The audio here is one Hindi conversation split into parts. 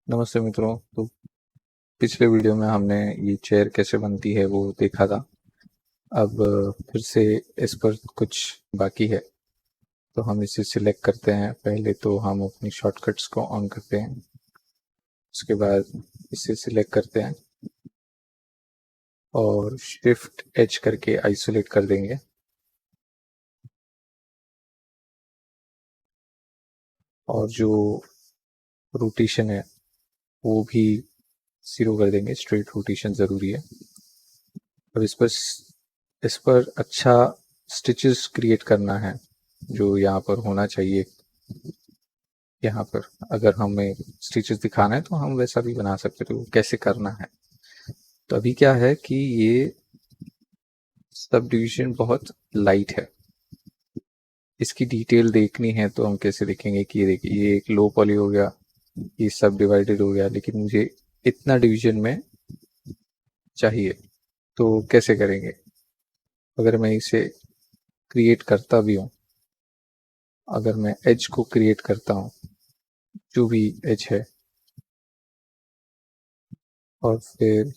नमस्ते मित्रों। तो पिछले वीडियो में हमने ये चेयर कैसे बनती है वो देखा था। अब फिर से इस पर कुछ बाकी है, तो हम इसे सिलेक्ट करते हैं। पहले तो हम अपनी शॉर्टकट्स को ऑन करते हैं, उसके बाद इसे सिलेक्ट करते हैं और शिफ्ट एच करके आइसोलेट कर देंगे। और जो रोटेशन है वो भी 0 कर देंगे, स्ट्रेट रोटेशन ज़रूरी है। अब इस पर अच्छा स्टिचेस क्रिएट करना है, जो यहाँ पर होना चाहिए। यहाँ पर अगर हमें स्टिचेस दिखाना है तो हम वैसा भी बना सकते थे, वो कैसे करना है। तो अभी क्या है कि ये सब डिवीजन बहुत लाइट है, इसकी डिटेल देखनी है तो हम कैसे देखेंगे कि ये देखिए, ये एक लो पॉली हो गया, ये सब डिवाइडेड हो गया, लेकिन मुझे इतना डिवीजन में चाहिए। तो कैसे करेंगे? अगर मैं इसे क्रिएट करता भी हूँ, अगर मैं एज को क्रिएट करता हूँ, जो भी एज है, और फिर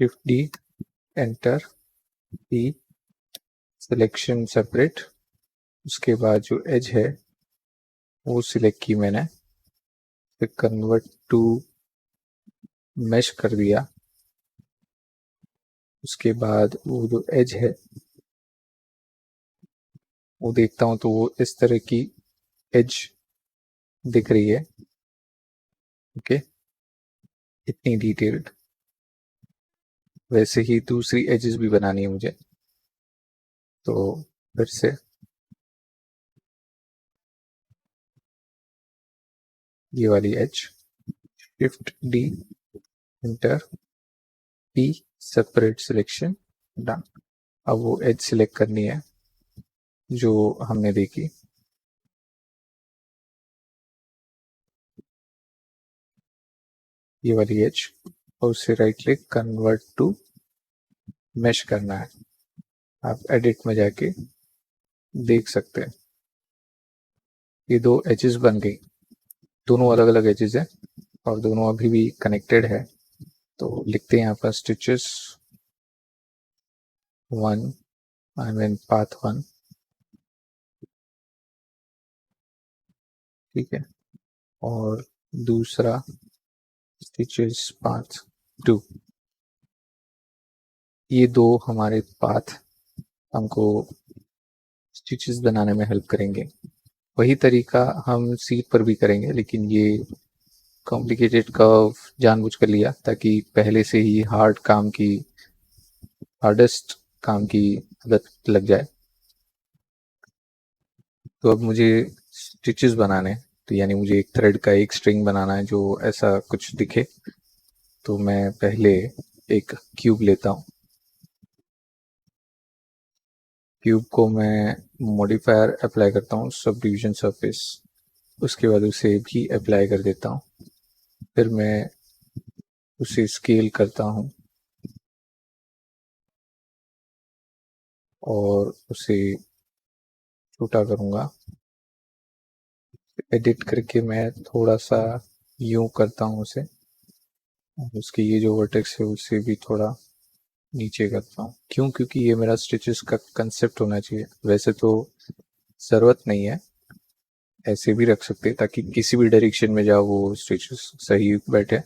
shift D, enter P, selection separate, उसके बाद जो एज है वो सिलेक्ट की मैंने, फिर कन्वर्ट टू मैश कर दिया। उसके बाद वो जो एज है वो देखता हूँ तो वो इस तरह की एज दिख रही है। ओके, इतनी डिटेल्ड। वैसे ही दूसरी एजेस भी बनानी है मुझे, तो फिर से ये वाली edge, shift D, enter P, separate selection, done. अब वो एज सिलेक्ट करनी है जो हमने देखी। ये वाली एज, और उससे right click, convert to mesh करना है। आप एडिट में जाके देख सकते हैं ये दो एजेस बन गई। दोनों अलग अलग एजेस हैं और दोनों अभी भी कनेक्टेड है। तो लिखते हैं यहाँ पर स्टिचेस 1, आई मीन पाथ 1, ठीक है, और दूसरा स्टिचेस पाथ 2। ये दो हमारे पाथ हमको स्टिचेस बनाने में हेल्प करेंगे। वही तरीका हम सीट पर भी करेंगे, लेकिन ये कॉम्प्लिकेटेड कर्व जानबूझ कर लिया ताकि पहले से ही हार्डेस्ट काम की आदत लग जाए। तो अब मुझे स्टिचेस बनाने हैं, तो यानी मुझे एक थ्रेड का एक स्ट्रिंग बनाना है जो ऐसा कुछ दिखे। तो मैं पहले एक क्यूब लेता हूँ। क्यूब को मैं मॉडिफायर अप्लाई करता हूँ, सब डिवीजन सरफेस, उसके बाद उसे भी अप्लाई कर देता हूँ। फिर मैं उसे स्केल करता हूँ और उसे छोटा करूँगा। एडिट करके मैं थोड़ा सा यूं करता हूँ उसे, और उसके ये जो वर्टेक्स है उसे भी थोड़ा नीचे करता हूँ। क्यों? क्योंकि ये मेरा स्टिचेस का कंसेप्ट होना चाहिए। वैसे तो ज़रूरत नहीं है, ऐसे भी रख सकते हैं ताकि किसी भी डायरेक्शन में जाओ वो स्टिचेस सही बैठे,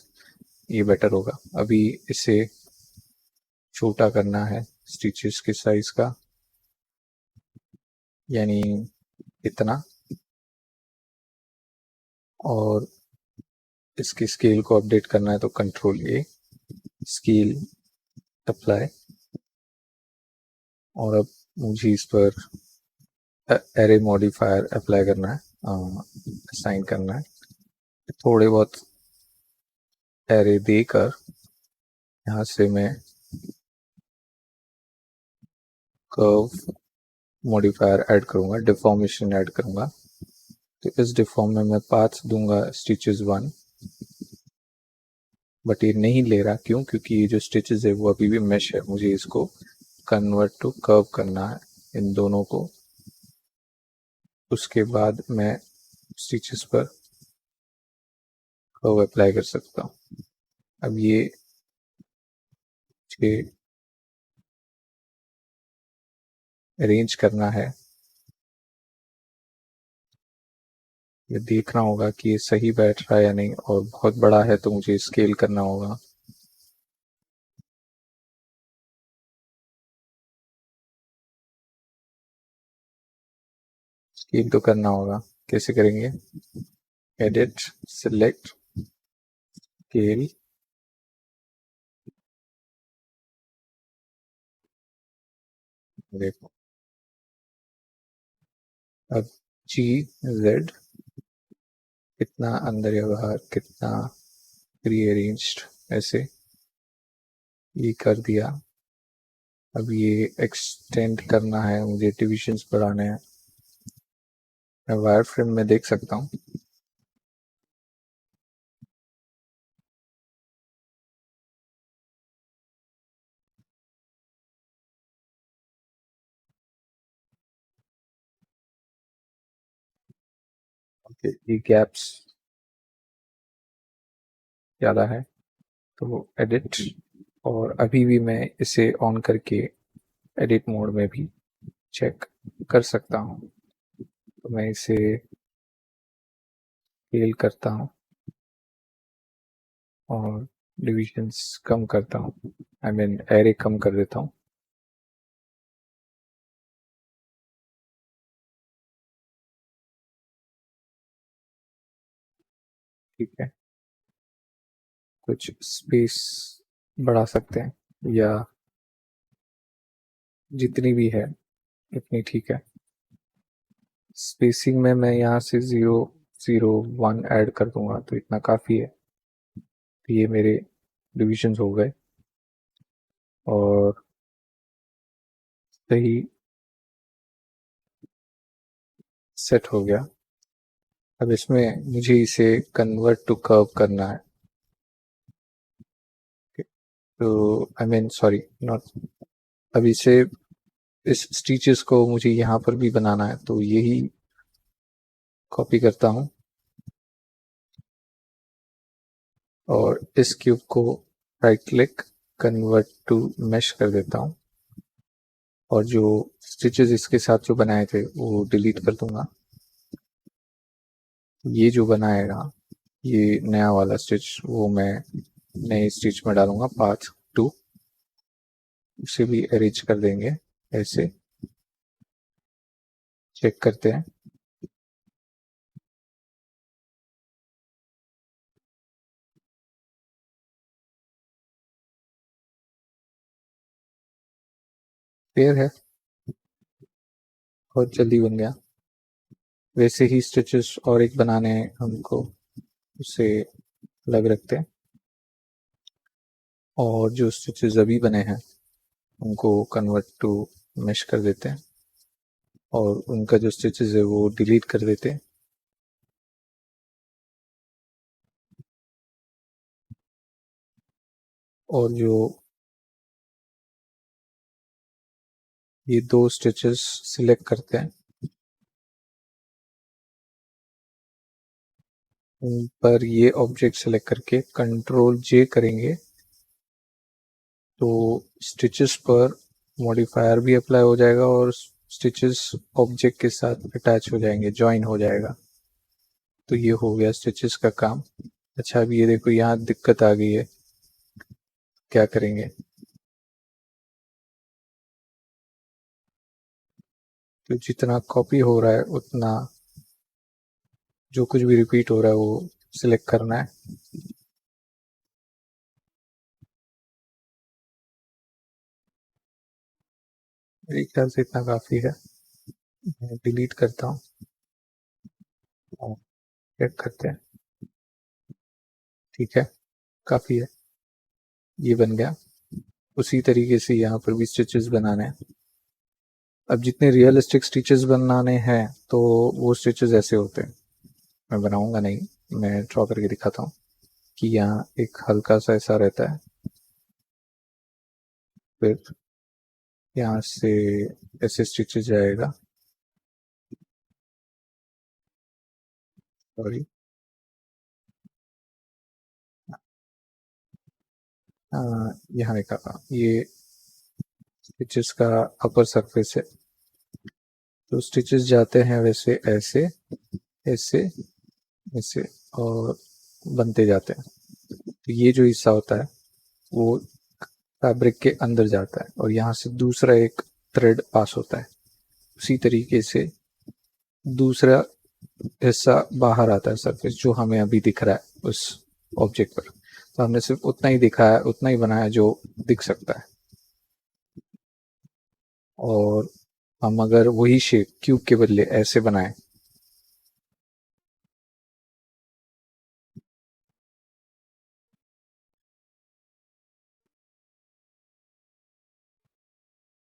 ये बेटर होगा। अभी इसे छोटा करना है स्टिचेस के साइज का, यानी इतना, और इसके स्केल को अपडेट करना है तो कंट्रोल ए, स्केल अप्लाई। और अब मुझे इस पर एरे मॉडिफायर अप्लाई करना है, असाइन करना है। थोड़े बहुत एरे देकर यहाँ से मैं कर्व मॉडिफायर ऐड करूँगा, डिफॉर्मेशन ऐड करूँगा। तो इस डिफॉर्म में मैं पाथ दूंगा स्टिचेस 1, बट ये नहीं ले रहा। क्यों? क्योंकि ये जो स्टिचेस है वो अभी भी मेश है, मुझे इसको कन्वर्ट टू कर्व करना है इन दोनों को। उसके बाद मैं स्टिचेस पर कर्व अप्लाई कर सकता हूँ। अब ये मुझे अरेंज करना है, ये देखना होगा कि ये सही बैठ रहा है या नहीं, और बहुत बड़ा है तो मुझे स्केल करना होगा। स्केल तो करना होगा, कैसे करेंगे? एडिट, सिलेक्ट, स्केल, देखो अब जी जेड कितना अंदर या बाहर, कितना रीअरेंज्ड, ऐसे ये कर दिया। अब ये एक्सटेंड करना है, मुझे डिविजन्स बढ़ाने हैं। मैं वायर फ्रेम में देख सकता हूँ। ये गैप्स ज़्यादा है तो एडिट, और अभी भी मैं इसे ऑन करके एडिट मोड में भी चेक कर सकता हूँ। तो मैं इसे स्केल करता हूँ और डिविजन्स कम करता हूँ, आई मीन एरे कम कर देता हूँ। ठीक है, कुछ स्पेस बढ़ा सकते हैं, या जितनी भी है इतनी ठीक है। स्पेसिंग में मैं यहाँ से 0, 0, 1 ऐड कर दूंगा तो इतना काफ़ी है। तो ये मेरे डिविजन्स हो गए और सही सेट हो गया। अब इसमें मुझे इसे कन्वर्ट टू कर्व करना है, तो आई मीन सॉरी नॉट, अब इसे इस स्टिचेस को मुझे यहाँ पर भी बनाना है, तो यही कॉपी करता हूँ और इस क्यूब को right click convert to mesh कर देता हूँ, और जो स्टिचेस इसके साथ जो बनाए थे वो डिलीट कर दूंगा। ये जो बनाएगा ये नया वाला स्टिच, वो मैं नए स्टिच में डालूंगा, पाथ 2, उसे भी अरेंज कर देंगे ऐसे। चेक करते हैं, पेयर है, बहुत जल्दी बन गया। वैसे ही स्टिचेस और एक बनाने हैं हमको, उसे अलग रखते हैं, और जो स्टिचेस अभी बने हैं उनको कन्वर्ट टू मैश कर देते हैं, और उनका जो स्टिचेस है वो डिलीट कर देते हैं। और जो ये दो स्टिचेस सिलेक्ट करते हैं, उन पर ये ऑब्जेक्ट सेलेक्ट करके कंट्रोल जे करेंगे तो स्टिचेस पर मॉडिफायर भी अप्लाई हो जाएगा और स्टिचेस ऑब्जेक्ट के साथ अटैच हो जाएंगे, ज्वाइन हो जाएगा। तो ये हो गया स्टिचेस का काम। अच्छा, अब ये देखो यहाँ दिक्कत आ गई है, क्या करेंगे? तो जितना कॉपी हो रहा है उतना जो कुछ भी रिपीट हो रहा है वो सिलेक्ट करना है। मेरे ख्याल से इतना काफ़ी है, मैं डिलीट करता हूँ और चेक करते हैं। ठीक है, काफ़ी है, ये बन गया। उसी तरीके से यहाँ पर भी स्टिचेस बनाने हैं। अब जितने रियलिस्टिक स्टिचेस बनाने हैं तो वो स्टिचेस ऐसे होते हैं, मैं बनाऊंगा नहीं, मैं ड्रॉ करके दिखाता हूँ कि यहाँ एक हल्का सा ऐसा रहता है, फिर यहाँ से ऐसे स्टिचेस जाएगा, सॉरी, यहाँ लिखा था ये स्टिचेस का अपर सरफेस है। तो स्टिचेस जाते हैं वैसे ऐसे, ऐसे, ऐसे और बनते जाते हैं। तो ये जो हिस्सा होता है वो फैब्रिक के अंदर जाता है और यहाँ से दूसरा एक थ्रेड पास होता है। उसी तरीके से दूसरा हिस्सा बाहर आता है, सरफेस जो हमें अभी दिख रहा है उस ऑब्जेक्ट पर। तो हमने सिर्फ उतना ही दिखाया, उतना ही बनाया जो दिख सकता है। और हम अगर वही शेप क्यूब के बदले ऐसे बनाएं,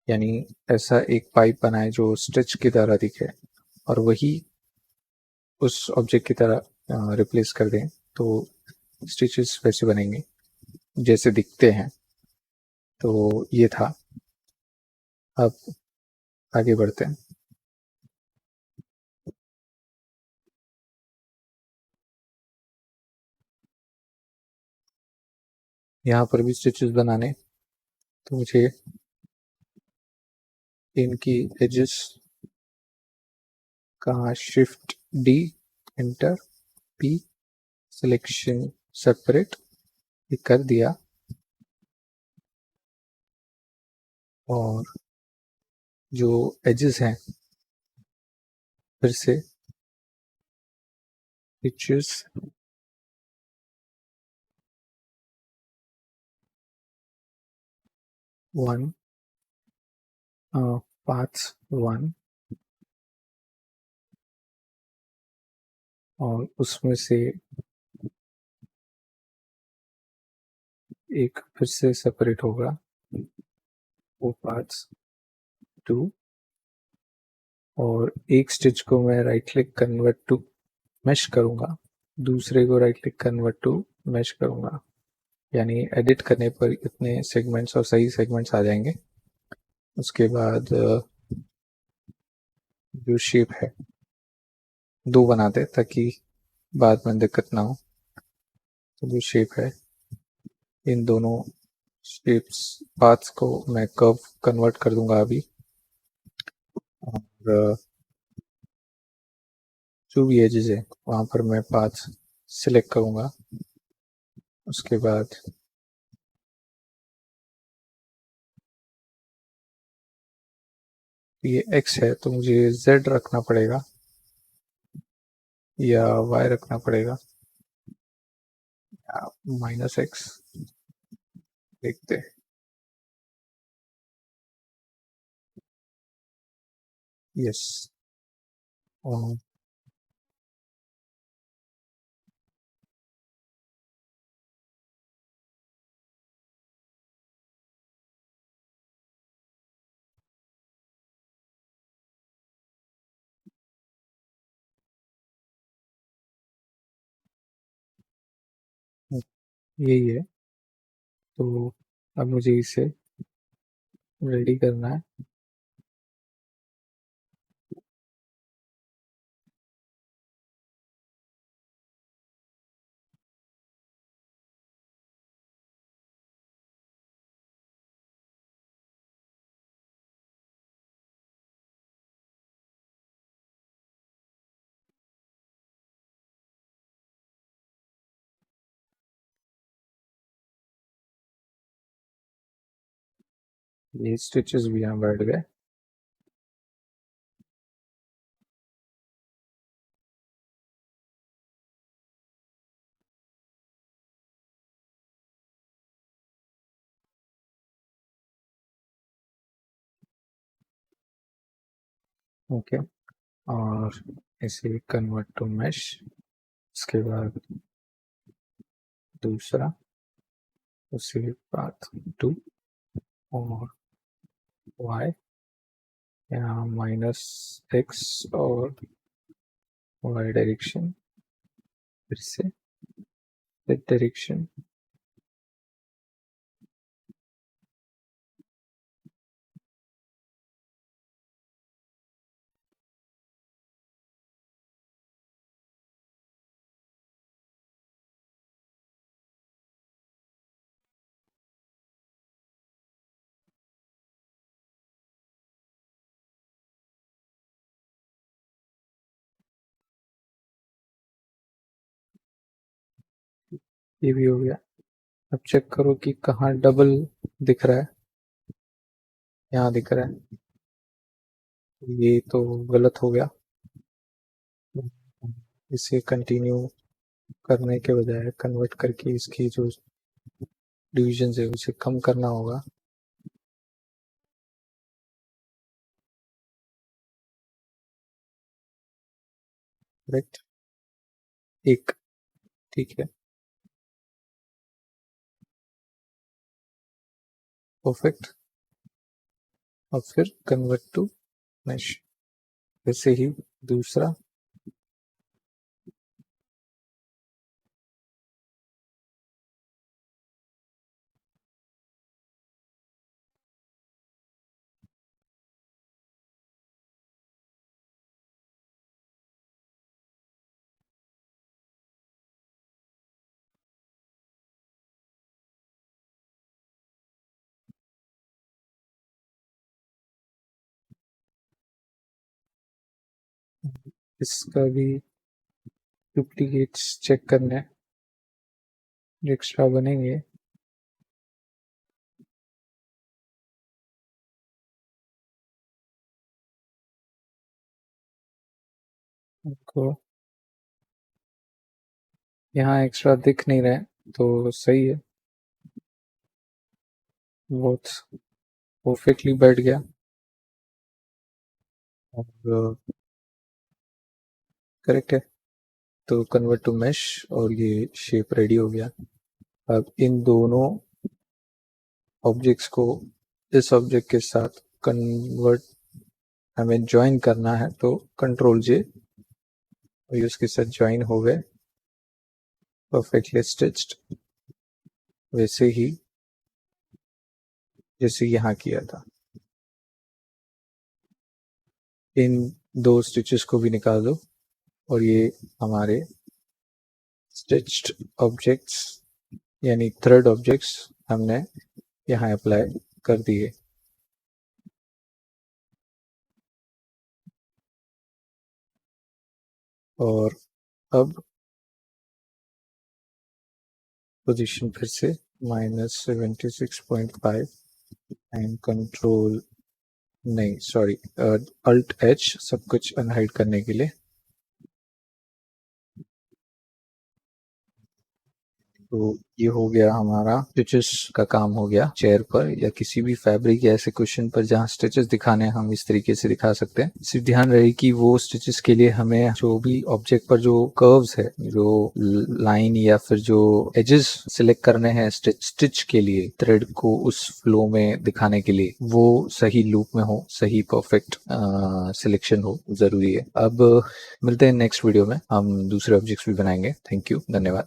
यानी ऐसा एक पाइप बनाए जो स्टिच की तरह दिखे और वही उस ऑब्जेक्ट की तरह रिप्लेस कर दें, तो स्टिचेस वैसे बनेंगे जैसे दिखते हैं। तो ये था। अब आगे बढ़ते हैं। यहाँ पर भी स्टिचेस बनाने, तो मुझे इनकी एजेस का shift D, enter P, selection separate ये कर दिया। और जो एजेस हैं फिर से पिक्चर्स 1, पाथ्स 1 और उसमें से एक फिर से सेपरेट होगा, वो पाथ्स 2। और एक स्टिच को मैं right click convert to mesh करूँगा, दूसरे को right click convert to mesh करूँगा, यानी एडिट करने पर इतने सेगमेंट्स और सही सेगमेंट्स आ जाएंगे। उसके बाद जो शेप है 2 बना दे ताकि बाद में दिक्कत ना हो। तो जो शेप है इन दोनों शेप्स पाथ्स को मैं कर्व कन्वर्ट कर दूंगा अभी। और जो भी एजेस है वहाँ पर मैं पाथ सिलेक्ट करूँगा। उसके बाद ये x है तो मुझे z रखना पड़ेगा या y रखना पड़ेगा या -x, देखते हैं। यस। और यही है। तो अब मुझे इसे रेडी करना है। ये स्टिचेस भी यहाँ बैठ गए। ओके। और इसे कन्वर्ट टू मैश। उसके बाद दूसरा, उसे पाथ 2 और y यहाँ -x और y डायरेक्शन, फिर से z डायरेक्शन। ये भी हो गया। अब चेक करो कि कहाँ डबल दिख रहा है। यहाँ दिख रहा है, ये तो गलत हो गया। इसे कंटिन्यू करने के बजाय कन्वर्ट करके इसकी जो डिविजन है उसे कम करना होगा। करेक्ट, एक, ठीक है, परफेक्ट। और फिर कन्वर्ट टू मैश। वैसे ही दूसरा, इसका भी डुप्लीकेट्स चेक करने एक्स्ट्रा बनेंगे। को यहाँ एक्स्ट्रा दिख नहीं रहे तो सही है, बहुत परफेक्टली बैठ गया। और करेक्ट है, तो कन्वर्ट टू मैश और ये शेप रेडी हो गया। अब इन दोनों ऑब्जेक्ट्स को इस ऑब्जेक्ट के साथ कन्वर्ट हमें ज्वाइन करना है, तो कंट्रोल जे और उसके साथ ज्वाइन हो गए, परफेक्टली स्टिच्ड, वैसे ही जैसे यहाँ किया था। इन दो स्टिचेस को भी निकाल दो और ये हमारे स्टिच्ड ऑब्जेक्ट्स यानी थ्रेड ऑब्जेक्ट्स हमने यहाँ अप्लाई कर दिए। और अब पोजीशन फिर से -76.5 एंड कंट्रोल नहीं सॉरी अल्ट एच सब कुछ अनहाइड करने के लिए। तो ये हो गया हमारा स्टिचेस का काम हो गया। चेयर पर या किसी भी फैब्रिक या ऐसे क्वेश्चन पर जहाँ स्टिचेस दिखाने हम इस तरीके से दिखा सकते हैं। सिर्फ ध्यान रहे कि वो स्टिचेस के लिए हमें जो भी ऑब्जेक्ट पर जो कर्व्स है, जो लाइन या फिर जो एजेस सिलेक्ट करने हैं स्टिच के लिए, थ्रेड को उस फ्लो में दिखाने के लिए, वो सही लूप में हो, सही परफेक्ट सिलेक्शन हो, जरूरी है। अब मिलते हैं नेक्स्ट वीडियो में, हम दूसरे ऑब्जेक्ट्स भी बनाएंगे। थैंक यू, धन्यवाद।